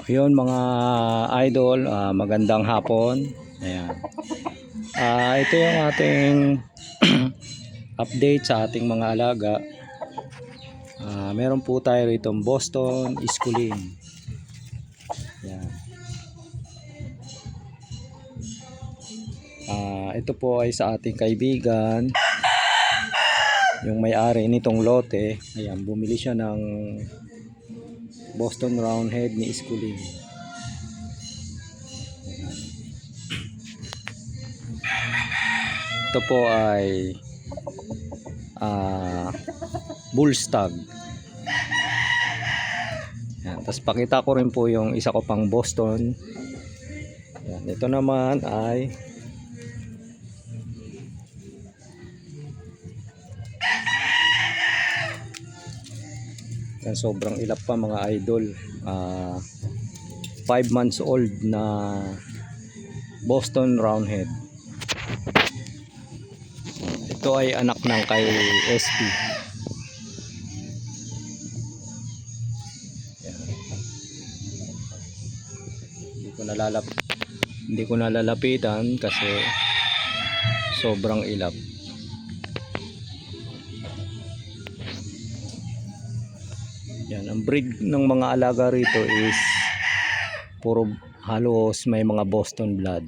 Yun mga idol, magandang hapon. Ayan. Ito yung ating update sa ating mga alaga. Meron po tayo rito Boston Schooling. Ayan. Ito po ay sa ating kaibigan, yung may-ari nitong lote. Ayan, bumili siya ng Boston Roundhead ni Schooling. Ito po ay bull stag. Yan. Tapos pakita ko rin po yung isa ko pang Boston. Yan. Ito naman ay yan, sobrang ilap pa mga idol. 5 months old na Boston Roundhead. Ito ay anak ng kay SP. Hindi ko nalalapitan kasi sobrang ilap. Yan, ang breed ng mga alaga rito is puro halos may mga Boston blood.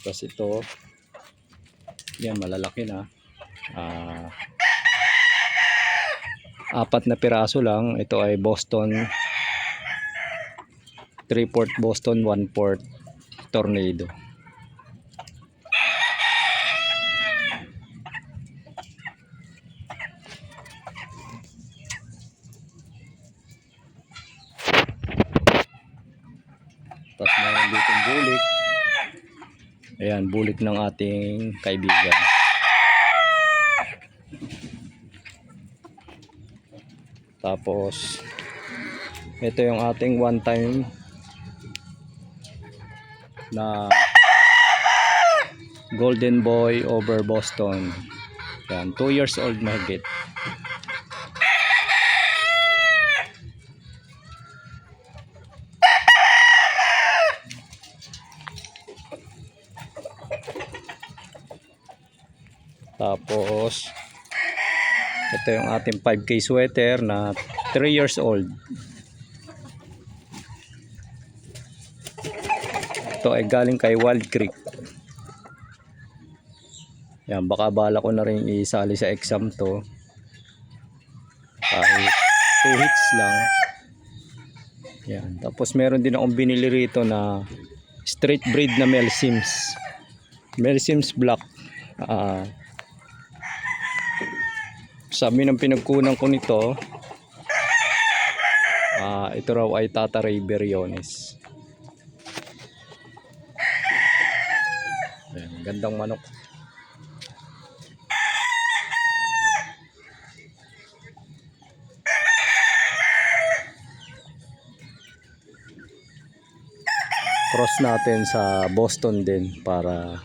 Tapos ito, yan malalaki na. 4 na piraso lang. Ito ay Boston 3/4 Boston 1/4 Tornado. Tapos meron dito bulik. Ayan, bulik ng ating kaibigan. Tapos ito yung ating one time na Golden Boy over Boston. Yan, 2 years old mahigit. Tapos ito yung ating 5K sweater na 3 years old. Ito ay galing kay Wild Creek. Yan, baka bala ko na rin isali sa exam to. Kahit 2 hits lang. Yan. Tapos meron din akong binili rito na straight breed na Mel Sims. Mel Sims Black. Sabi ng pinagkunan ko nito, ito raw ay Tata Ray Beriones. Ayan, gandang manok. Cross natin sa Boston din para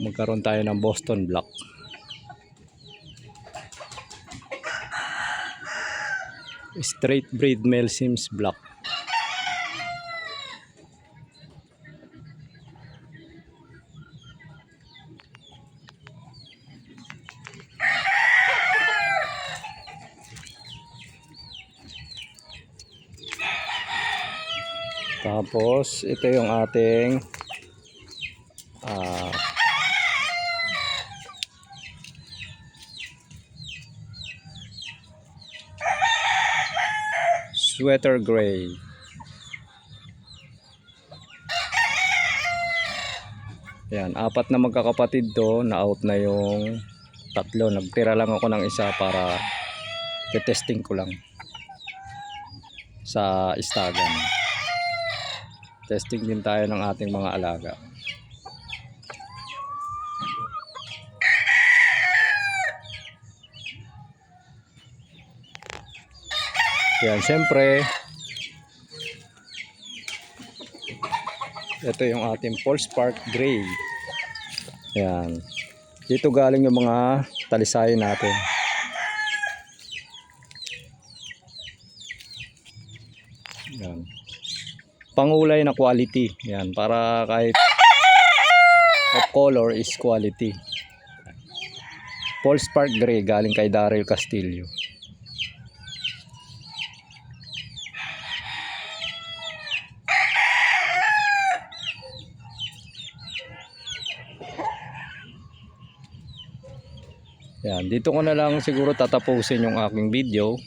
magkaroon tayo ng Boston Black. Straight breed Mel Sims Black. Tapos ito yung ating sweater gray. Yan, 4 na magkakapatid to, na out na yung 3. Nagtira lang ako ng isa para testing ko lang sa istagan. Testing din tayo ng ating mga alaga. Yan, syempre Ito yung ating Polespark Gray. Yan. Dito galing yung mga talisayan natin. Yan. Pangulay na quality. Yan. Para kahit of color is quality. Polespark Gray galing kay Daryl Castillo. Yan, dito ko na lang siguro tatapusin yung aking video.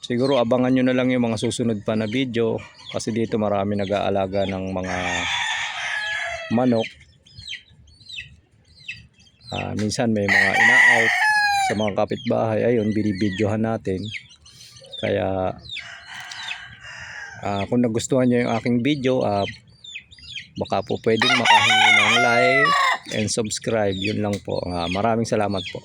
Siguro abangan nyo na lang yung mga susunod pa na video kasi dito marami nag-aalaga ng mga manok. Minsan may mga ina-out sa mga kapitbahay. Ayun, binibidyohan natin. Kaya kung nagustuhan nyo yung aking video, baka po pwedeng makahingi ng like and subscribe. Yun lang po. Maraming salamat po.